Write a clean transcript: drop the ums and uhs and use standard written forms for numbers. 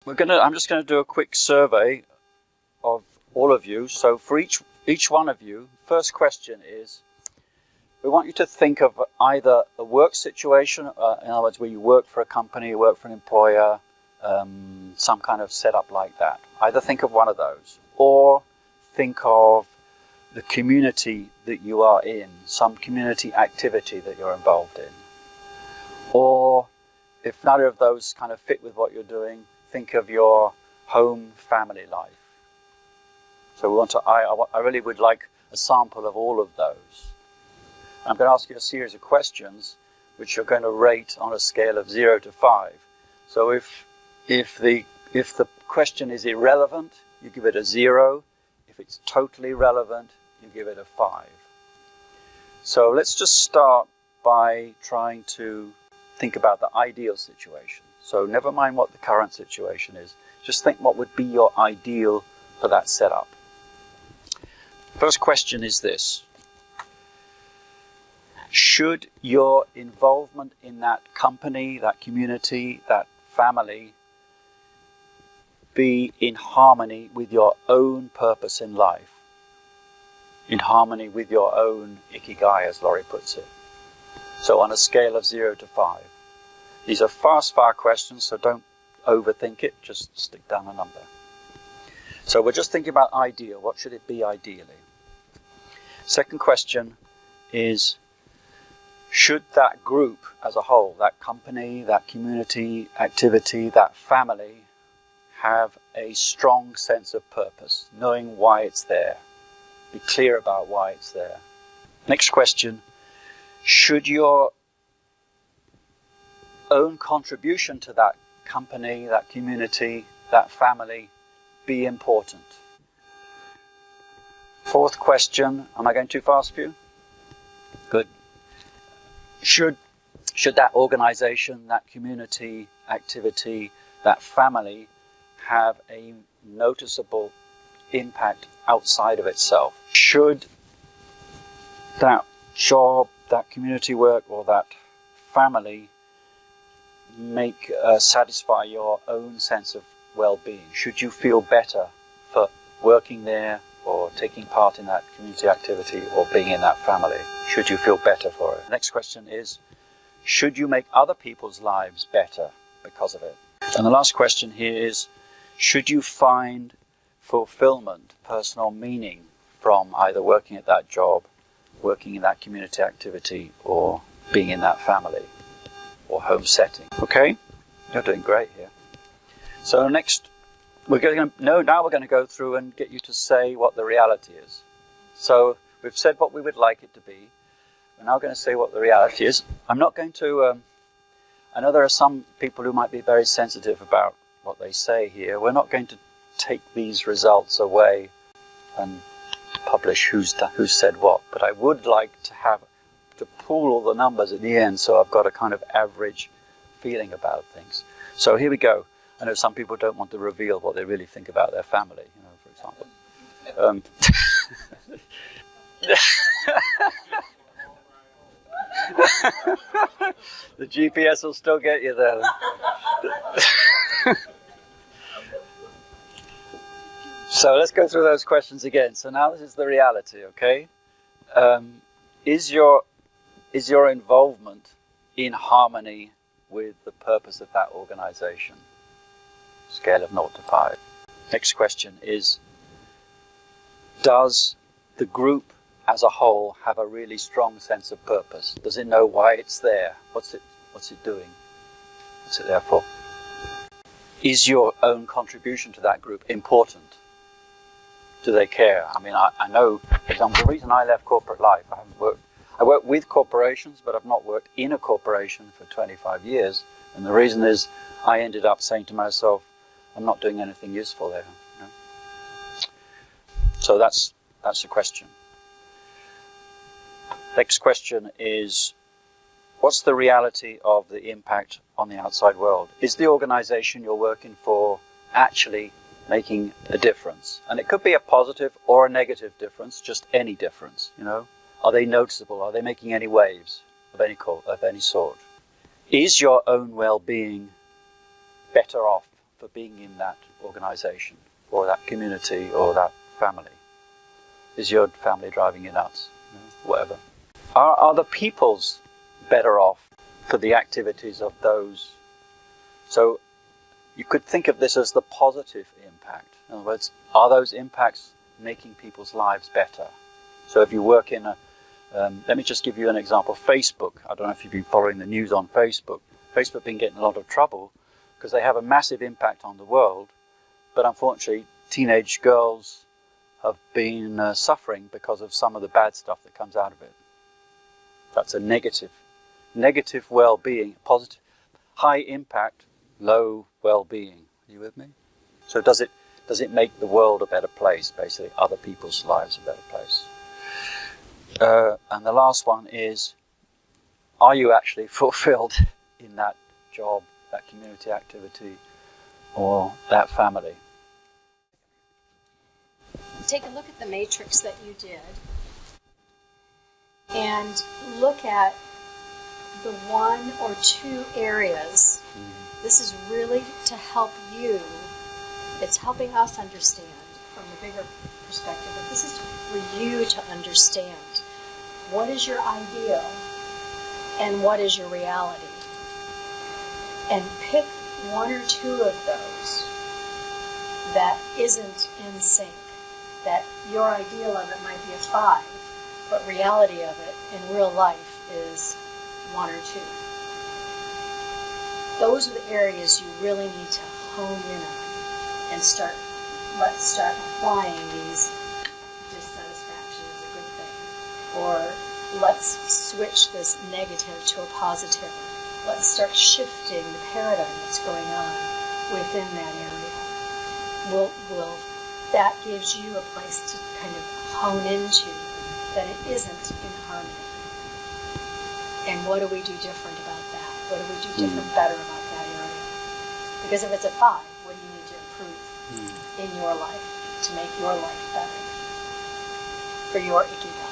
I'm just going to do a quick survey of all of you. So for each one of you, first question is, we want you to think of either a work situation, in other words, where you work for a company, you work for an employer, some kind of setup like that. Either think of one of those, or think of the community that you are in, some community activity that you're involved in. Or if neither of those kind of fit with what you're doing, think of your home family life. So I really would like a sample of all of those. I'm going to ask you a series of questions which you're going to rate on a scale of 0 to 5. So if the question is irrelevant, you give it a 0. If it's totally relevant, you give it a 5. So let's just start by trying to think about the ideal situation. So never mind what the current situation is. Just think what would be your ideal for that setup. First question is this. Should your involvement in that company, that community, that family be in harmony with your own purpose in life? In harmony with your own ikigai, as Laurie puts it. So on a scale of 0 to 5. These are fast-fire questions, so don't overthink it, just stick down a number. So we're just thinking about ideal. What should it be ideally? Second question is, should that group as a whole, that company, that community, activity, that family, have a strong sense of purpose, knowing why it's there? Be clear about why it's there. Next question, should your own contribution to that company, that community, that family be important? Fourth question, am I going too fast for you? Good. Should that organization, that community, activity, that family have a noticeable impact outside of itself? Should that job, that community work, or that family satisfy your own sense of well-being? Should you feel better for working there, or taking part in that community activity, or being in that family? Should you feel better for it? The next question is, should you make other people's lives better because of it? And the last question here is, should you find fulfillment, personal meaning from either working at that job, working in that community activity, or being in that family or home setting? Okay, you're doing great here. So next, now we're going to go through and get you to say what the reality is. So we've said what we would like it to be. We're now going to say what the reality is. I'm not going to, I know there are some people who might be very sensitive about what they say here. We're not going to take these results away and publish who said what, but I would like to pool all the numbers at the end, so I've got a kind of average feeling about things. So here we go. I know some people don't want to reveal what they really think about their family, for example. The GPS will still get you there. So let's go through those questions again. So now this is the reality, okay? Is your involvement in harmony with the purpose of that organization? Scale of 0 to 5. Next question is, does the group as a whole have a really strong sense of purpose? Does it know why it's there? What's it doing? What's it there for? Is your own contribution to that group important? Do they care? I mean, I know, for example, the reason I left corporate life, I worked with corporations, but I've not worked in a corporation for 25 years. And the reason is I ended up saying to myself, I'm not doing anything useful there. So that's the question. Next question is, what's the reality of the impact on the outside world? Is the organization you're working for actually making a difference? And it could be a positive or a negative difference, just any difference, Are they noticeable? Are they making any waves of any sort? Is your own well-being better off for being in that organization or that community or that family? Is your family driving you nuts? Whatever. Are other people's better off for the activities of those? So you could think of this as the positive impact. In other words, are those impacts making people's lives better? So if you work in a, let me just give you an example. Facebook, I don't know if you've been following the news on Facebook. Facebook been getting a lot of trouble because they have a massive impact on the world, but unfortunately teenage girls have been suffering because of some of the bad stuff that comes out of it. That's a negative well-being, positive, high impact, low well-being. Are you with me? So does it make the world a better place, basically, other people's lives a better place? And the last one is, are you actually fulfilled in that job, that community activity, or that family? Take a look at the matrix that you did and look at the one or two areas. This is really to help you. It's helping us understand from the bigger perspective, but this is for you to understand what is your ideal and what is your reality. And pick one or two of those that isn't in sync. That your ideal of it might be a 5, but reality of it in real life is 1 or 2. Those are the areas you really need to hone in on and let's start applying these. Dissatisfaction is a good thing. Or let's switch this negative to a positive. Let's start shifting the paradigm that's going on within that area. That gives you a place to kind of hone into that it isn't in harmony. And what do we do different about that? What do we do different, better about that area? Because if it's a 5, what do you need to improve in your life to make your life better for your ikigai?